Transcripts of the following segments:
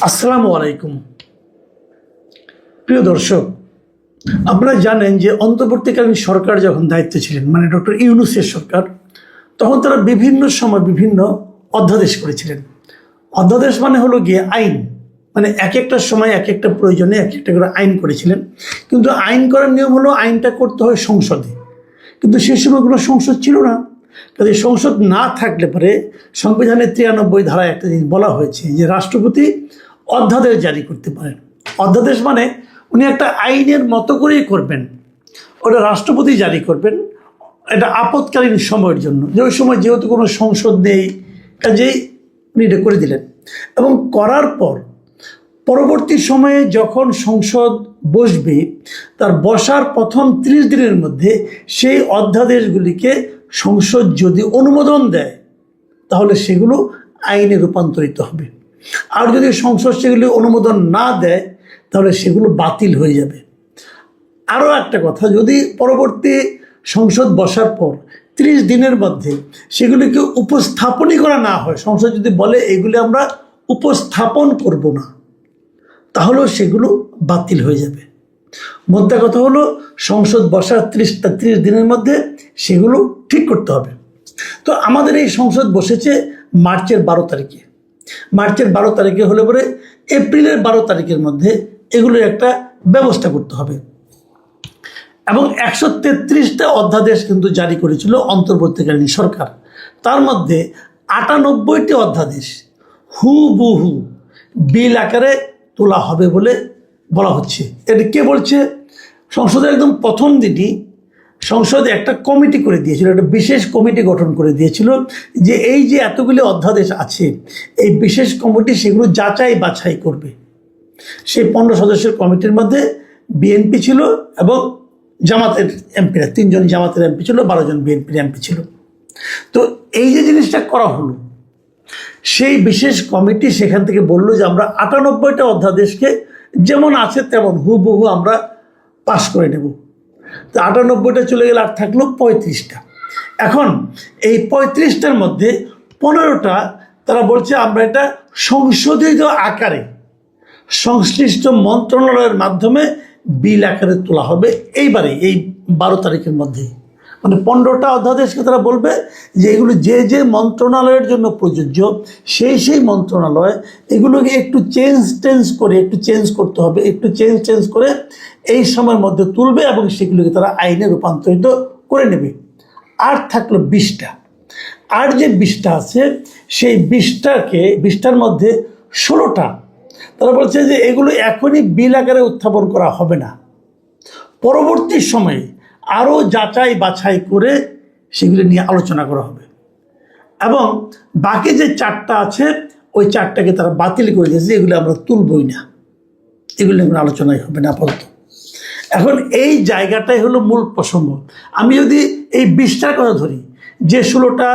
আসসালামু আলাইকুম। প্রিয় দর্শক, আপনারা জানেন যে অন্তর্বর্তীকালীন সরকার যখন দায়িত্বে ছিলেন, মানে ডক্টর ইউনূসের সরকার, তখন তারা বিভিন্ন সময় বিভিন্ন অধ্যাদেশ করেছিলেন। অধ্যাদেশ মানে হলো গিয়ে আইন, মানে এক একটা সময় এক একটা প্রয়োজনে এক একটা করে আইন করেছিলেন। কিন্তু আইন করার নিয়ম হলো আইনটা করতে হয় সংসদে, কিন্তু সেই সময় কোনো সংসদ ছিল না। কাজে সংসদ না থাকলে পরে সংবিধানের 93 ধারায় একটা জিনিস বলা হয়েছে যে রাষ্ট্রপতি অধ্যাদেশ জারি করতে পারেন। অধ্যাদেশ মানে উনি একটা আইনের মতো করেই করবেন, ওটা রাষ্ট্রপতি জারি করবেন। এটা আপৎকালীন সময়ের জন্য, যে ওই সময় যেহেতু কোনো সংসদ নেই, কাজেই উনি এটা করে দিলেন। এবং করার পর পরবর্তী সময়ে যখন সংসদ বসবে, তার বসার প্রথম 30 দিনের মধ্যে সেই অধ্যাদেশগুলিকে সংসদ যদি অনুমোদন দেয়, তাহলে সেগুলো আইনে রূপান্তরিত হবে। আর যদি সংসদ সেগুলি অনুমোদন না দেয়, তাহলে সেগুলো বাতিল হয়ে যাবে। আরও একটা কথা, যদি পরবর্তী সংসদ বসার পর 30 দিনের মধ্যে সেগুলিকে উপস্থাপনই করা না হয়, সংসদ যদি বলে এগুলি আমরা উপস্থাপন করব না, তাহলেও সেগুলো বাতিল হয়ে যাবে। মোদ্দা কথা হলো সংসদ বসার 30 দিনের মধ্যে সেগুলো ঠিক করতে হবে। তো আমাদের এই সংসদ বসেছে মার্চের 12 তারিখে। মার্চের 12 তারিখে হলে পরে এপ্রিলের 12 তারিখের মধ্যে এগুলোর একটা ব্যবস্থা করতে হবে। এবং 133টা অধ্যাদেশ কিন্তু জারি করেছিল অন্তর্বর্তীকালীন সরকার। তার মধ্যে 98টি অধ্যাদেশ হুবহু বিল আকারে তোলা হবে বলে বলা হচ্ছে। এটা কে বলছে? সংসদের একদম প্রথম দিনই সংসদে একটা কমিটি করে দিয়েছিল, একটা বিশেষ কমিটি গঠন করে দিয়েছিল যে এই যে এতগুলি অধ্যাদেশ আছে, এই বিশেষ কমিটি সেগুলো যাচাই বাছাই করবে। সেই 15 সদস্যের কমিটির মধ্যে বিএনপি ছিল এবং জামাতের এমপিরা, 3 জন জামাতের এমপি ছিল, 12 জন বিএনপির এমপি ছিল। তো এই যে জিনিসটা করা হলো, সেই বিশেষ কমিটি সেখান থেকে বলল যে আমরা 98টা অধ্যাদেশকে যেমন আছে তেমন হুবহু আমরা পাশ করে নেব। তো 98টা চলে গেলে আর থাকলো 35টা। এখন এই 35টার মধ্যে 15টা তারা বলছে আমরা এটা সংশোধিত আকারে সংশ্লিষ্ট মন্ত্রণালয়ের মাধ্যমে বিল আকারে তোলা হবে এইবারে, এই 12 তারিখের মধ্যে। মানে 15টা অধ্যাদেশকে তারা বলবে যে এগুলো যে যে মন্ত্রণালয়ের জন্য প্রযোজ্য, সেই মন্ত্রণালয় এগুলোকে একটু চেঞ্জ করতে হবে, একটু চেঞ্জ করে এই সময়ের মধ্যে তুলবে এবং সেগুলোকে তারা আইনে রূপান্তরিত করে নেবে। আর থাকলো 20টা। আর যে 20টা আছে, সেই 20টার মধ্যে 16টা তারা বলছে যে এগুলো এখনই বিল আকারে উত্থাপন করা হবে না, পরবর্তী সময়ে আরও যাচাই বাছাই করে সেগুলো নিয়ে আলোচনা করা হবে। এবং বাকি যে 4টা আছে, ওই 4টাকে তারা বাতিল করে দিয়েছে, এগুলো আমরা তুলবই না, এগুলো নিয়ে আলোচনাই হবে না আপাতত। এখন এই জায়গাটাই হলো মূল প্রসঙ্গ। আমি যদি এই 20টার কথা ধরি, যে 16টা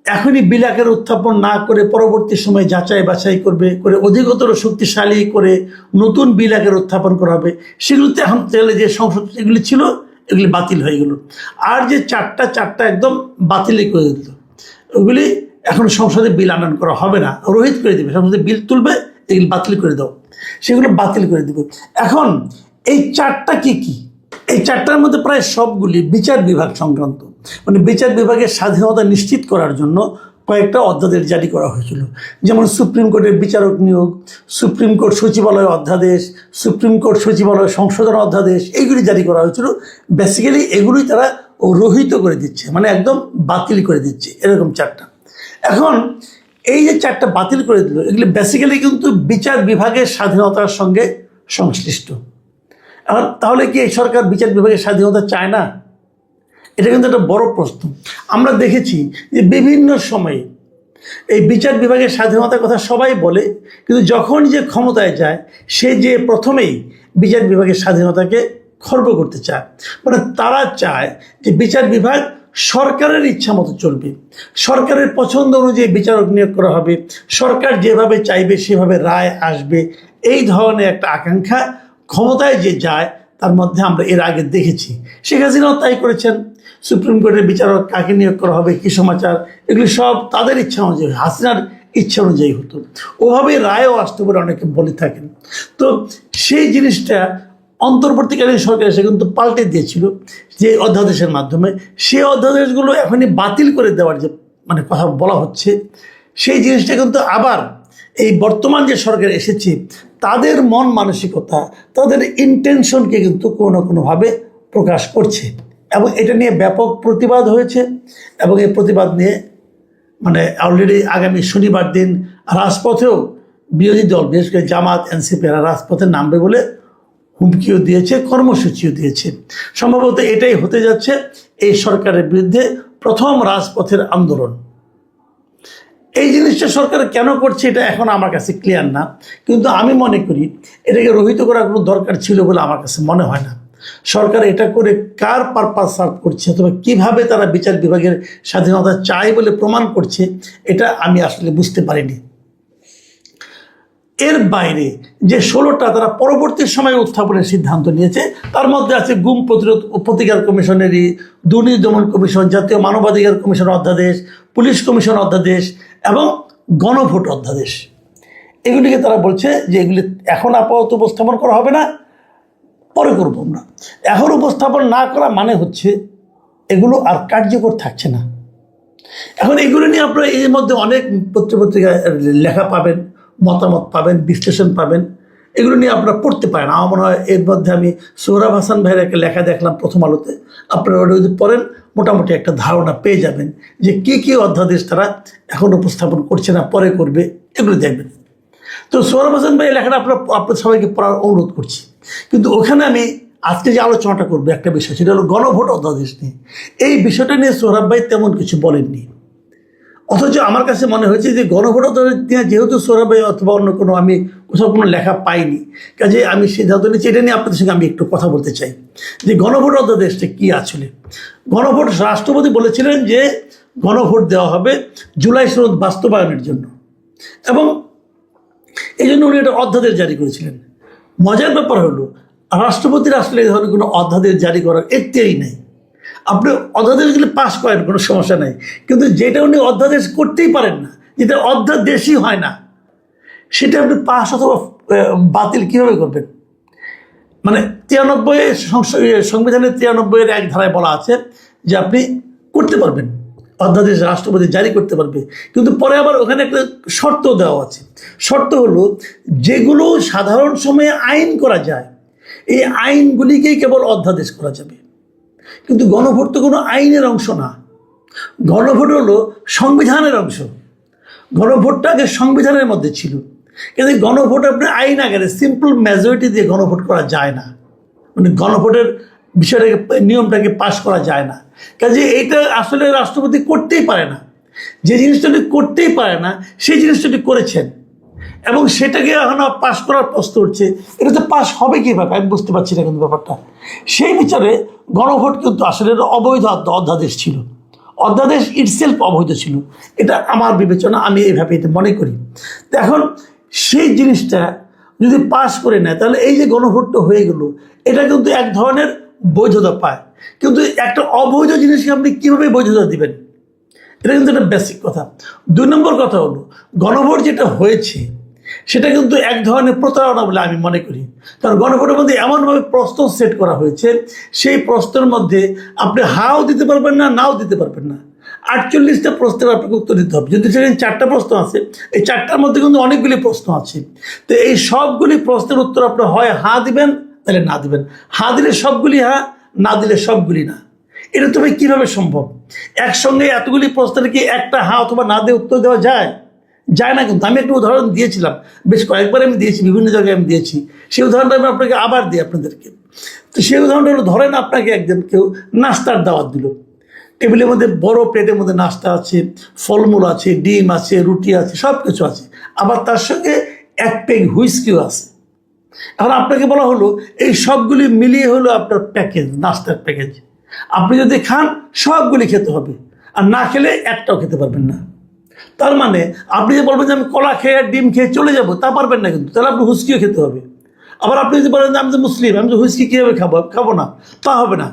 এখনই বিল আকারে উত্থাপন না করে পরবর্তী সময় যাচাই বাছাই করে অধিকতর শক্তিশালী করে নতুন বিল আকারে উত্থাপন করা হবে, সেগুলোতে এখন তাহলে যে সংসদ এগুলি ছিল এগুলি বাতিল হয়ে গেল। আর যে 4টা একদম বাতিলই করে দিল, ওগুলি এখন সংসদে বিল আনয়ন করা হবে না, রহিত করে দেবে, সংসদে বিল তুলবে, এগুলি বাতিল করে দাও, সেগুলো বাতিল করে দেবে। এখন এই 4টা কি? এই 4টার মধ্যে প্রায় সবগুলি বিচার বিভাগ সংক্রান্ত, মানে বিচার বিভাগের স্বাধীনতা নিশ্চিত করার জন্য কয়েকটা অধ্যাদেশ জারি করা হয়েছিল। যেমন সুপ্রিম কোর্টের বিচারক নিয়োগ, সুপ্রিম কোর্ট সচিবালয় অধ্যাদেশ, সুপ্রিম কোর্ট সচিবালয় সংশোধন অধ্যাদেশ, এইগুলি জারি করা হয়েছিল। বেসিক্যালি এগুলোই তারা রহিত করে দিচ্ছে, মানে একদম বাতিল করে দিচ্ছে, এরকম 4টা। এখন এই যে 4টা বাতিল করে দিল, এগুলি বেসিক্যালি কিন্তু বিচার বিভাগের স্বাধীনতার সঙ্গে সংশ্লিষ্ট। এখন তাহলে কি এই সরকার বিচার বিভাগের স্বাধীনতা চায় না? এটা কিন্তু একটা বড় প্রশ্ন। আমরা দেখেছি যে বিভিন্ন সময়ে এই বিচার বিভাগের স্বাধীনতার কথা সবাই বলে, কিন্তু যখন যে ক্ষমতায় যায় সে যে প্রথমেই বিচার বিভাগের স্বাধীনতাকে খর্ব করতে চায়। মানে তারা চায় যে বিচার বিভাগ সরকারের ইচ্ছা মতো চলবে, সরকারের পছন্দ অনুযায়ী বিচারক নিয়োগ করা হবে, সরকার যেভাবে চাইবে সেভাবে রায় আসবে, এই ধরনের একটা আকাঙ্ক্ষা ক্ষমতায় যে যায় তার মধ্যে আমরা এর আগে দেখেছি। শেখ হাসিনাও তাই করেছেন। সুপ্রিম কোর্টের বিচারক কাকে নিয়োগ করা হবে, কি সমাচার, এগুলি সব তাদের ইচ্ছা অনুযায়ী, হাসিনার ইচ্ছা অনুযায়ী হতো, ওভাবে রায়ও আসতে পারে অনেকে বলে থাকেন। তো সেই জিনিসটা অন্তর্বর্তীকালীন সরকার এসে কিন্তু পাল্টে দিয়েছিল যে অধ্যাদেশের মাধ্যমে। সেই অধ্যাদেশগুলো এখনই বাতিল করে দেওয়ার যে মানে কথা বলা হচ্ছে, সেই জিনিসটা কিন্তু আবার এই বর্তমান যে সরকার এসেছে তাদের মন মানসিকতা, তাদের ইন্টেনশনকে কিন্তু কোনো না কোনোভাবে প্রকাশ করছে, এবং এটা নিয়ে ব্যাপক প্রতিবাদ হয়েছে। এবং এই প্রতিবাদ নিয়ে মানে অলরেডি আগামী শনিবার দিন রাজপথেও বিরোধী দল, বিশেষ করে জামাত, এনসিপি এরা রাজপথে নামবে বলে হুমকিও দিয়েছে, কর্মসূচিও দিয়েছে। সম্ভবত এটাই হতে যাচ্ছে এই সরকারের বিরুদ্ধে প্রথম রাজপথের আন্দোলন। এই জিনিসটা সরকার কেন করছে এটা এখন আমার কাছে ক্লিয়ার না, কিন্তু আমি মনে করি এটাকে রহিত করার কোনো দরকার ছিল বলে আমার কাছে মনে হয় না। সরকার এটা করে কার পারপাস সার্ভ করছে অথবা কিভাবে তারা বিচার বিভাগের স্বাধীনতা চায় বলে প্রমাণ করছে, এটা আমি আসলে বুঝতে পারিনি। এর বাইরে যে 16টা তারা পরবর্তী সময়ে উত্থাপনের সিদ্ধান্ত নিয়েছে, তার মধ্যে আছে গুম প্রতিরোধ ও প্রতিকার কমিশনেরই, দুর্নীতি দমন কমিশন, জাতীয় মানবাধিকার কমিশন অধ্যাদেশ, পুলিশ কমিশন অধ্যাদেশ এবং গণভোট অধ্যাদেশ। এগুলিকে তারা বলছে যে এগুলি এখন আপাতত উপস্থাপন করা হবে না, পরে করবো আমরা। এখন উপস্থাপন না করা মানে হচ্ছে এগুলো আর কার্যকর থাকছে না। এখন এগুলো নিয়ে আপনারা এর মধ্যে অনেক পত্রিকায় লেখা পাবেন, মতামত পাবেন, বিশ্লেষণ পাবেন, এগুলো নিয়ে আপনারা পড়তে পারেন। আমার মনে হয় এর মধ্যে আমি সোহরাব হাসান ভাইয়ের একটা লেখা দেখলাম প্রথম আলোতে, আপনারা ওটা যদি পড়েন মোটামুটি একটা ধারণা পেয়ে যাবেন যে কী কী অধ্যাদেশ তারা এখন উপস্থাপন করছে না, পরে করবে, এগুলো দেখবেন। তো সোহরাব হাসান ভাই লেখাটা আপনার সবাইকে পড়ার অনুরোধ করছি। কিন্তু ওখানে আমি আজকে যে আলোচনাটা করবো একটা বিষয়, সেটা হলো গণভোট অধ্যাদেশ নিয়ে। এই বিষয়টা নিয়ে সোহরাব ভাই তেমন কিছু বলেননি, অথচ আমার কাছে মনে হয়েছে যে গণভোট অধ্যাদেশ নিয়ে যেহেতু সোহরাব ভাই অথবা অন্য কোনো আমি কোথাও কোনো লেখা পাইনি, কাজে আমি সিদ্ধান্ত নিচ্ছি এটা নিয়ে আপনাদের সঙ্গে আমি একটু কথা বলতে চাই যে গণভোট অধ্যাদেশটা কী আসলে। গণভোট রাষ্ট্রপতি বলেছিলেন যে গণভোট দেওয়া হবে জুলাই সনদ বাস্তবায়নের জন্য, এবং এই জন্য উনি একটা অধ্যাদেশ জারি করেছিলেন। মজার ব্যাপার হলো রাষ্ট্রপতির আসলে এই ধরনের কোনো অধ্যাদেশ জারি করার এখতিয়ারই নেই। আপনি অধ্যাদেশগুলি পাশ করেন, কোনো সমস্যা নেই, কিন্তু যেটা উনি অধ্যাদেশ করতেই পারেন না, যেটা অধ্যাদেশই হয় না, সেটা আপনি পাশ অথবা বাতিল কীভাবে করবেন? মানে 93 সংবিধানের 93-এর এক ধারায় বলা আছে যে আপনি করতে পারবেন, অধ্যাদেশ রাষ্ট্রপতি জারি করতে পারবে, কিন্তু পরে আবার ওখানে একটা শর্ত দেওয়া আছে। শর্ত হলো যেগুলো সাধারণ সময়ে আইন করা যায় এই আইনগুলিকেই কেবল অধ্যাদেশ করা যাবে। কিন্তু গণভোট তো কোনো আইনের অংশ না, গণভোট হলো সংবিধানের অংশ। গণভোটটা আগে সংবিধানের মধ্যে ছিল, কিন্তু গণভোট আপনি আইন আকারে সিম্পল মেজরিটি দিয়ে গণভোট করা যায় না, মানে গণভোটের বিষয়টাকে নিয়মটাকে পাশ করা যায় না। কাজে এইটা আসলে রাষ্ট্রপতি করতেই পারে না। যে জিনিসটা করতেই পারে না সেই জিনিসটা করেছেন, এবং সেটাকে এখন পাশ করার প্রশ্ন উঠছে, এটা তো পাশ হবে কীভাবে আমি বুঝতে পারছি না। কিন্তু ব্যাপারটা সেই বিচারে গণভোট কিন্তু আসলে অবৈধ অধ্যাদেশ ছিল, অধ্যাদেশ ইটসেলফ অবৈধ ছিল, এটা আমার বিবেচনা, আমি এইভাবে এটা মনে করি। তো এখন সেই জিনিসটা যদি পাশ করে নেয় তাহলে এই যে গণভোটটা হয়ে গেল, এটা কিন্তু এক ধরনের বৈধতা পায়। কিন্তু একটা অবৈধ জিনিসকে আপনি কীভাবে বৈধতা দিবেন, এটা কিন্তু একটা বেসিক কথা। 2 নম্বর কথা হলো গণভোট যেটা হয়েছে সেটা কিন্তু এক ধরনের প্রতারণা বলে আমি মনে করি। কারণ গণভোটের মধ্যে এমনভাবে প্রশ্ন সেট করা হয়েছে, সেই প্রশ্নের মধ্যে আপনি হাও দিতে পারবেন না, নাও দিতে পারবেন না। 48টা প্রশ্নের আপনাকে উত্তর দিতে হবে। যদি সেখানে 4টা প্রশ্ন আছে, এই 4টার মধ্যে কিন্তু অনেকগুলি প্রশ্ন আছে। তো এই সবগুলি প্রশ্নের উত্তর আপনি হয় হা দিবেন, তাহলে না দিবেন। হা দিলে সবগুলি হা, না দিলে সবগুলি না। এটা তবে কীভাবে সম্ভব? একসঙ্গে এতগুলি প্রশ্নের কি একটা হা অথবা না দিয়ে উত্তর দেওয়া যায়? যায় না। কিন্তু আমি একটা উদাহরণ দিয়েছিলাম, বেশ কয়েকবার আমি দিয়েছি, বিভিন্ন জায়গায় আমি দিয়েছি। সেই উদাহরণটা আমি আপনাকে আবার দিই আপনাদেরকে। তো সেই উদাহরণটা হলো, ধরেন আপনাকে একজন কেউ নাস্তার দাওয়াত দিল, টেবিলের মধ্যে বড় প্লেটের মধ্যে নাস্তা আছে, ফলমূল আছে, ডিম আছে, রুটি আছে, সব কিছু আছে, আবার তার সঙ্গে 1 পেগ হুইস্কিও আছে। এখন আপনাকে বলা হলো এই সবগুলি মিলিয়ে হলো আপনার প্যাকেজ, নাস্তার প্যাকেজ। আপনি যদি খান সবগুলি খেতে হবে, আর না খেলে একটাও খেতে পারবেন না। তার মানে আপনি যে বলবেন যে আমি কলা খেয়ে আর ডিম খেয়ে চলে যাব, তা পারবেন না, কিন্তু তাহলে আপনি হুইস্কিও খেতে হবে। আবার আপনি যদি বলেন যে আমি তো মুসলিম, আমি তো হুইস্কি কীভাবে খাবো না, তা হবে না।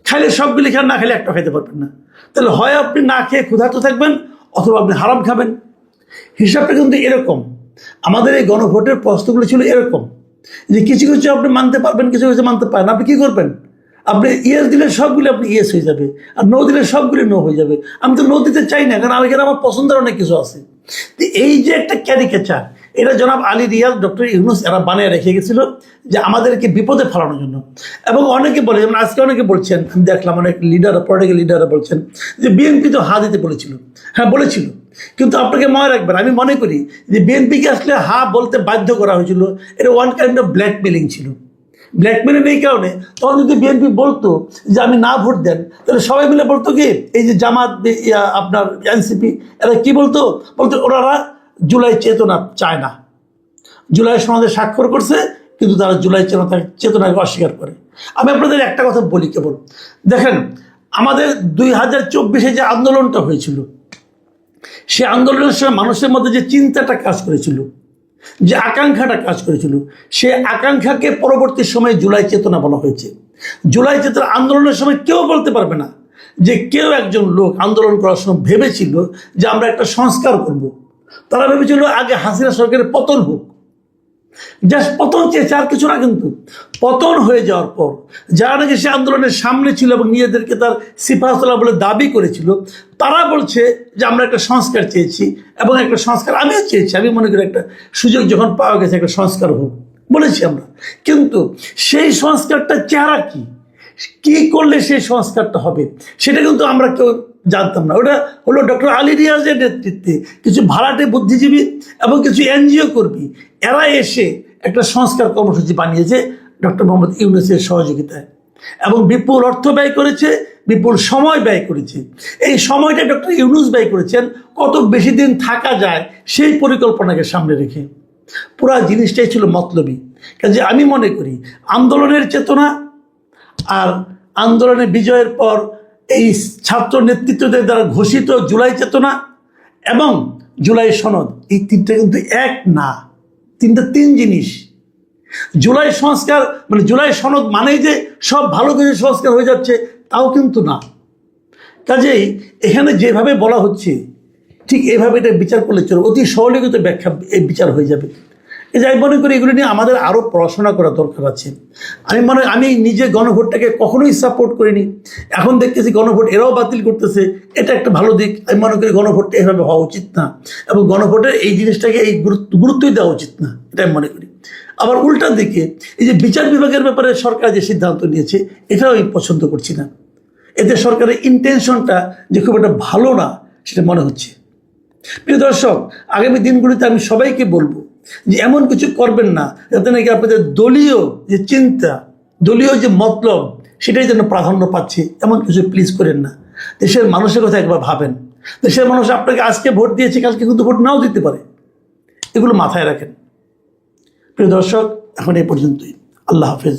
খাইলে সবগুলি খান, না খেলে একটা খেতে পারবেন না। তাহলে হয় আপনি না খেয়ে ক্ষুধার্ত থাকবেন, অথবা আপনি হারাম খাবেন। হিসাবটা কিন্তু এরকম, আমাদের এই গণভোটের প্রশ্নগুলো ছিল এরকম যে কিছু কিছু আপনি মানতে পারবেন, কিছু কিছু মানতে পারেন, আপনি কি করবেন? আপনি ইয়েস দিলে সবগুলো আপনি ইয়েস হয়ে যাবে, আর নো দিলে সবগুলো নো হয়ে যাবে। আমি তো নো দিতে চাই না, কারণ এখানে আমার পছন্দের অনেক কিছু আছে। তো এই যে একটা ক্যারিকেচার, এটা জনাব আলী রিয়াজ, ডক্টর ইউনূস এরা বানিয়ে রেখে গেছিল যে আমাদেরকে বিপদে ফেলানোর জন্য। এবং অনেকে বলে, যেমন আজকে অনেকে বলছেন, আমি দেখলাম অনেক লিডার, পলিটিক্যাল লিডাররা বলছেন যে বিএনপি তো হা দিতে বলেছিল। হ্যাঁ বলেছিল, কিন্তু আপনাকে মনে রাখবেন, আমি মনে করি যে বিএনপিকে আসলে হা বলতে বাধ্য করা হয়েছিল, এটা ওয়ান কাইন্ড অফ ব্ল্যাকমেলিং ছিল। ব্ল্যাকমেলিং এই কারণে, তখন যদি বিএনপি বলতো যে আমি না ভোট দেন, তাহলে সবাই মিলে বলতো কি, এই যে জামাত, আপনার এনসিপি, এরা কি বলতো, ওনারা জুলাই চেতনা চায় না। জুলাই সনদে স্বাক্ষর করছে, কিন্তু তারা জুলাই চেতনাকে অস্বীকার করে। আমি আপনাদের একটা কথা বলি কেবল, দেখেন আমাদের 2024 যে আন্দোলনটা হয়েছিল, সে আন্দোলনের সময় মানুষের মধ্যে যে চিন্তাটা কাজ করেছিল, যে আকাঙ্ক্ষাটা কাজ করেছিল, সে আকাঙ্ক্ষাকে পরবর্তী সময়ে জুলাই চেতনা বলা হয়েছে। জুলাই চেতনা আন্দোলনের সময় কেউ বলতে পারবে না যে কেউ একজন লোক আন্দোলন করার সময় ভেবেছিল যে আমরা একটা সংস্কার করব। তারা ভেবেছিল আগে হাসিনা সরকারের পতন হোক, জাস্ট পতন চেয়েছে, আর কিছু না। কিন্তু পতন হয়ে যাওয়ার পর যারা নাকি সে আন্দোলনের সামনে ছিল এবং নিজেদেরকে তার সিপাহসালার বলে দাবি করেছিল, তারা বলছে যে আমরা একটা সংস্কার চেয়েছি, এবং একটা সংস্কার আমিও চেয়েছি। আমি মনে করি একটা সুযোগ যখন পাওয়া গেছে একটা সংস্কার হোক বলেছি আমরা, কিন্তু সেই সংস্কারটা চেহারা কি করলে সেই সংস্কারটা হবে সেটা কিন্তু আমরা কেউ জানতাম না। ওটা হলো ডক্টর আলী রিয়াজের নেতৃত্বে কিছু ভাড়াটে বুদ্ধিজীবী এবং কিছু এনজিও কর্মী, এরা এসে একটা সংস্কার কর্মসূচি বানিয়েছে ডক্টর মোহাম্মদ ইউনূসের সহযোগিতায়, এবং বিপুল অর্থ ব্যয় করেছে, বিপুল সময় ব্যয় করেছে। এই সময়টা ডক্টর ইউনূস ব্যয় করেছেন কত বেশি দিন থাকা যায় সেই পরিকল্পনাকে সামনে রেখে। পুরা জিনিসটাই ছিল মতলবী। কাজে আমি মনে করি আন্দোলনের চেতনা আর আন্দোলনের বিজয়ের পর এই ছাত্র নেতৃত্বদের দ্বারা ঘোষিত জুলাই চেতনা এবং জুলাই সনদ, এই তিনটা কিন্তু এক না, তিন জিনিস। জুলাই সংস্কার মানে জুলাই সনদ মানেই যে সব ভালো কিছু সংস্কার হয়ে যাচ্ছে, তাও কিন্তু না। কাজেই এখানে যেভাবে বলা হচ্ছে ঠিক এভাবে এটা বিচার করলে চলবে, অতি সরলীকৃত ব্যাখ্যা এই বিচার হয়ে যাবে। এই যে আমি মনে করি এগুলো নিয়ে আমাদের আরও পড়াশোনা করা দরকার আছে। আমি নিজে গণভোটটাকে কখনোই সাপোর্ট করিনি, এখন দেখতেছি গণভোট এরাও বাতিল করতেছে, এটা একটা ভালো দিক। আমি মনে করি গণভোটটা এভাবে হওয়া উচিত না, এবং গণভোটের এই জিনিসটাকে এই গুরুত্বই দেওয়া উচিত না, এটা আমি মনে করি। আবার উল্টার দিকে এই যে বিচার বিভাগের ব্যাপারে সরকার যে সিদ্ধান্ত নিয়েছে, এটাও আমি পছন্দ করছি না। এতে সরকারের ইন্টেনশনটা যে খুব একটা ভালো না সেটা মনে হচ্ছে। প্রিয় দর্শক, আগামী দিনগুলিতে আমি সবাইকে বলবো যে এমন কিছু করবেন না যাতে নাকি আপনাদের দলীয় যে চিন্তা, দলীয় যে মতলব, সেটাই যেন প্রাধান্য পাচ্ছে, এমন কিছু প্লিজ করেন না। দেশের মানুষের কথা একবার ভাবেন। দেশের মানুষ আপনাকে আজকে ভোট দিয়েছে, কালকে কিন্তু ভোট নাও দিতে পারে, এগুলো মাথায় রাখেন। প্রিয় দর্শক, এখন এই পর্যন্তই। আল্লাহ হাফেজ।